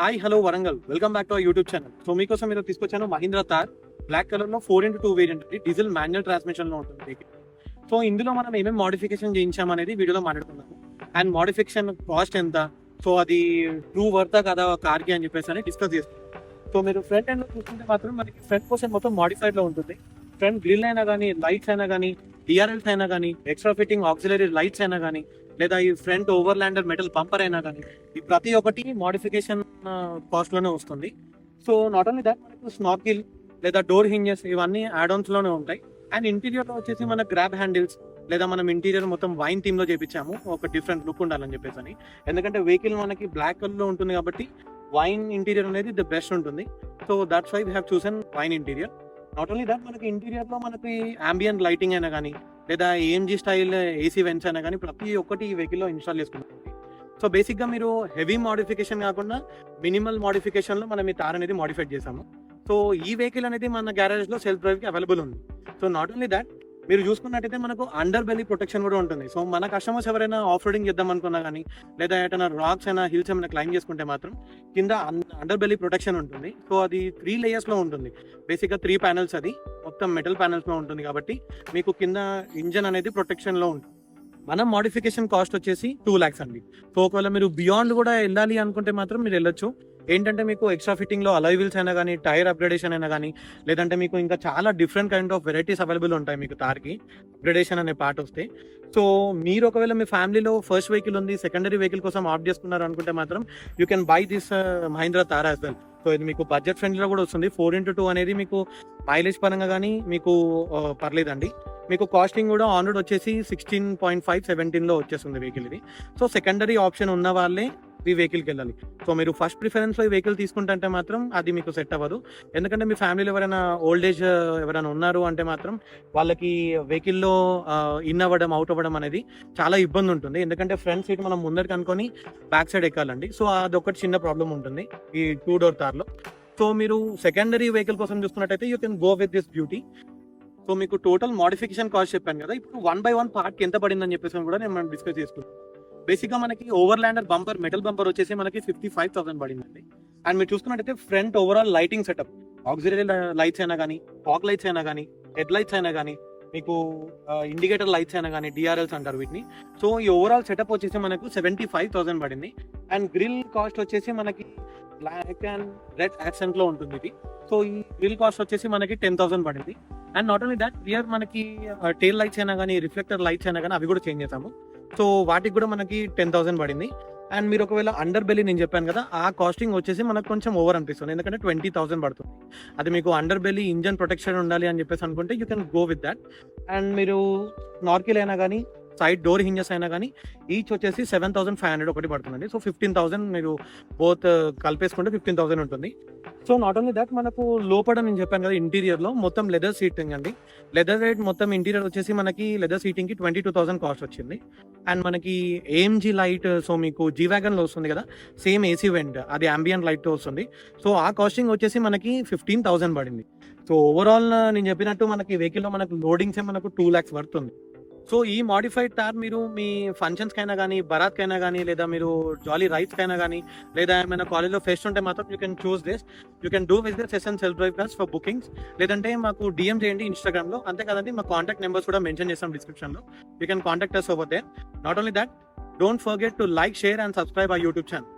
Hi hello Warangal, welcome back to our YouTube channel. So మీకోసం మీరు తీసుకొచ్చాను మహీంద్రా థార్ బ్లాక్ కలర్ లో 4x2 variant, diesel manual transmission లో ఉంటుంది. సో ఇందులో మనం ఏమేమి మోడిఫికేషన్ చేయించామనేది వీడియోలో మాట్లాడుతున్నాము. అండ్ మోడిఫికేషన్ కాస్ట్ ఎంత, సో అది ట్రూ వర్తా కదా కార్ కి అని చెప్పేసి అని డిస్కస్ చేస్తాం. సో మీరు ఫ్రంట్ ఎండ్ చూసుకుంటే మాత్రం మనకి ఫ్రంట్ పోర్షన్ మొత్తం మోడిఫైడ్ లో ఉంటుంది. ఫ్రంట్ గ్రిల్ అయినా కానీ, లైట్స్ అయినా కానీ, డిఆర్ఎల్స్ అయినా కానీ, ఎక్స్ట్రా ఫిట్టింగ్ ఆక్సిలరీ లైట్స్ అయినా కానీ, లేదా ఈ ఫ్రంట్ ఓవర్లాండర్ మెటల్ పంపర్ అయినా కానీ, ఈ ప్రతి ఒక్కటి మోడిఫికేషన్ కాస్ట్ లోనే వస్తుంది. సో నాట్ ఓన్లీ దాట్, మనకు స్నార్కిల్ లేదా డోర్ హింజెస్ ఇవన్నీ యాడ్-ఆన్స్ లోనే ఉంటాయి. అండ్ ఇంటీరియర్ లో వచ్చేసి మన గ్రాబ్ హ్యాండిల్స్ లేదా మనం ఇంటీరియర్ మొత్తం వైన్ థీమ్ లో చేపించాము, ఒక డిఫరెంట్ లుక్ ఉండాలని చెప్పేసి అని. ఎందుకంటే వెహికల్ మనకి బ్లాక్ కలర్ లో ఉంటుంది కాబట్టి వైన్ ఇంటీరియర్ అనేది ది బెస్ట్ ఉంటుంది. So that's why we have chosen wine interior. Not only that, మనకి ఇంటీరియర్ లో మనకి అంబియన్ లైటింగ్ అయినా కానీ, లేదా ఏఎంజీ స్టైల్ ఏసీ వెంట్స్ అయినా కానీ ప్రతి ఒక్కటి ఈ వెహికల్ లో ఇన్స్టాల్ చేసుకుంటాం. సో బేసిక్ గా మీరు హెవీ మోడిఫికేషన్ కాకుండా మినిమల్ మోడిఫికేషన్ లో మనం ఈ థార్ అనేది మోడిఫైడ్ చేసాము. సో ఈ వెహికల్ అనేది మన గ్యారేజ్ లో సెల్ఫ్ డ్రైవ్ కి అవైలబుల్ ఉంది. సో నాట్ ఓన్లీ దాట్, మీరు చూసుకున్నట్టయితే మనకు అండర్ బెల్లీ ప్రొటెక్షన్ కూడా ఉంటుంది. సో మన కస్టమర్స్ ఎవరైనా ఆఫ్ రోడింగ్ చేద్దాం అనుకున్నా కానీ, లేదా ఏదైనా రాక్స్ అయినా హిల్స్ ఏమైనా క్లైమ్ చేసుకుంటే మాత్రం కింద అండర్ బెల్లీ ప్రొటెక్షన్ ఉంటుంది. సో అది 3 layers లో ఉంటుంది. బేసిక్ గా 3 panels, అది మొత్తం మెటల్ ప్యానల్స్ లో ఉంటుంది కాబట్టి మీకు కింద ఇంజన్ అనేది ప్రొటెక్షన్ లో ఉంటుంది. మన మోడిఫికేషన్ కాస్ట్ వచ్చేసి 2 lakhs అండి. సో ఒకవేళ మీరు బియాండ్ కూడా వెళ్ళాలి అనుకుంటే మాత్రం మీరు వెళ్ళొచ్చు. ఏంటంటే మీకు ఎక్స్ట్రా ఫిట్టింగ్ లో అలాయ్ వీల్స్ అయినా కానీ, టైర్ అప్గ్రేడేషన్ అయినా కానీ, లేదంటే మీకు ఇంకా చాలా different kind of varieties available ఉంటాయి మీకు థార్కి అప్గ్రేడేషన్ అనే పార్ట్ వస్తే. సో మీరు ఒకవేళ మీ ఫ్యామిలీలో ఫస్ట్ వెహికల్ ఉంది, సెకండరీ వెహికల్ కోసం ఆప్ట్ చేసుకున్నారు అనుకుంటే మాత్రం you can buy this Mahindra Thar as well. So ఇది మీకు బడ్జెట్ ఫ్రెండ్లీలో కూడా వస్తుంది. 4x2 అనేది మీకు మైలేజ్ పరంగా కానీ మీకు పర్లేదండి. మీకు కాస్టింగ్ కూడా ఆన్ రోడ్ వచ్చేసి 16.5, 17 లో వచ్చేస్తుంది వెహికల్ ఇది. సో సెకండరీ ఆప్షన్ ఉన్న వాళ్ళే ఈ వెహికల్కి వెళ్ళాలి. సో మీరు ఫస్ట్ ప్రిఫరెన్స్ లో ఈ వెహికల్ తీసుకుంటే మాత్రం అది మీకు సెట్ అవ్వదు. ఎందుకంటే మీ ఫ్యామిలీలో ఎవరైనా ఓల్డ్ ఏజ్ ఎవరైనా ఉన్నారు అంటే మాత్రం వాళ్ళకి వెహికల్లో ఇన్ అవ్వడం, అవుట్ అవ్వడం అనేది చాలా ఇబ్బంది ఉంటుంది. ఎందుకంటే ఫ్రంట్ సీట్ మనం ముందరికి అనుకొని బ్యాక్ సైడ్ ఎక్కాలండి. సో అదొకటి చిన్న ప్రాబ్లం ఉంటుంది ఈ 2 door థార్లో. సో మీరు సెకండరీ వెహికల్ కోసం చూసుకున్నట్టయితే you can go with this beauty. So మీకు టోటల్ మోడిఫికేషన్ కాస్ట్ చెప్పాను కదా, ఇప్పుడు 1 by 1 పార్ట్ ఎంత పడిందని చెప్పేసి కూడా నేను మనం డిస్కస్ చేసుకుంటాం. బేసిక్ గా మనకి ఓవర్లాండర్ బంపర్, మెటల్ బంపర్ వచ్చేసి మనకి 55,000 పడిందండి. అండ్ మీరు చూసుకున్నట్టయితే front overall lighting setup, auxiliary lights అయినా కానీ, ఫాగ్ లైట్స్ అయినా కానీ, హెడ్ లైట్స్ అయినా కానీ, మీకు ఇండికేటర్ లైట్స్ అయినా కానీ, డిఆర్ఎల్స్ అంటారు వీటిని. సో ఈ ఓవరాల్ సెటప్ వచ్చేసి మనకు 75,000 పడింది. అండ్ గ్రిల్ కాస్ట్ వచ్చేసి మనకి బ్లాక్ అండ్ రెడ్ యాక్సెంట్ లో ఉంటుంది ఇది. సో ఈ గ్రిల్ కాస్ట్ వచ్చేసి మనకి 10,000 పడింది. And not only that, rear మనకి టైల్ లైట్స్ అయినా కానీ, రిఫ్లెక్టర్ లైట్స్ అయినా కానీ అవి కూడా చేంజ్ చేసాము. సో వాటికి కూడా మనకి 10,000 పడింది. అండ్ మీరు ఒకవేళ అండర్ బెల్లీ నేను చెప్పాను కదా, ఆ కాస్టింగ్ వచ్చేసి మనకు కొంచెం ఓవర్ అనిపిస్తుంది. ఎందుకంటే 20,000 పడుతుంది. అది మీకు అండర్ బెల్లీ ఇంజన్ ప్రొటెక్షన్ ఉండాలి అని చెప్పేసి అనుకుంటే you can go with that. And మీరు నార్కిల్ అయినా కానీ, సైడ్ డోర్ హింజెస్ అయినా కానీ ఈచ్ వచ్చేసి 7,500 ఒకటి పడుతుందండి. సో 15,000 మీరు బోత్ కలిపేసుకుంటే 15,000 ఉంటుంది. సో నాట్ ఓన్లీ దట్, మనకు లోపల నేను చెప్పాను కదా ఇంటీరియర్ లో మొత్తం లెదర్ సీటింగ్ అండి. లెదర్ రేట్ మొత్తం ఇంటీరియర్ వచ్చేసి మనకి లెదర్ సీటింగ్ కి 22,000 కాస్ట్ వచ్చింది. అండ్ మనకి ఏఎంజీ లైట్, సో మీకు జీ వ్యాగన్ లో వస్తుంది కదా సేమ్ ఏసీ వెంట్, అది అంబియన్ లైట్ తో వస్తుంది. సో ఆ కాస్టింగ్ వచ్చేసి మనకి 15,000 పడింది. సో ఓవరాల్ నేను చెప్పినట్టు మనకి వెహికల్ లో మనకు లోడింగ్స్ మనకు 2 lakhs పడుతుంది. సో ఈ మోడిఫైడ్ థార్ మీరు మీ ఫంక్షన్స్ కైనా కానీ, బరాత్ కైనా కానీ, లేదా మీరు జాలీ రైడ్స్ కైనా కానీ, లేదా ఏమైనా కాలేజ్లో ఫెస్ట్ ఉంటే మాత్రం you can choose this. You can do with this session self drive cars for bookings. లేదంటే మాకు డిఎం చేయండి ఇన్స్టాగ్రామ్ లో. అంతే కదండి, మా కాంటాక్ట్ నెంబర్స్ కూడా మెన్షన్ చేస్తాం డిస్క్రిప్షన్ లో. You can contact us over there. Not only that, don't forget to like, share and subscribe our YouTube channel.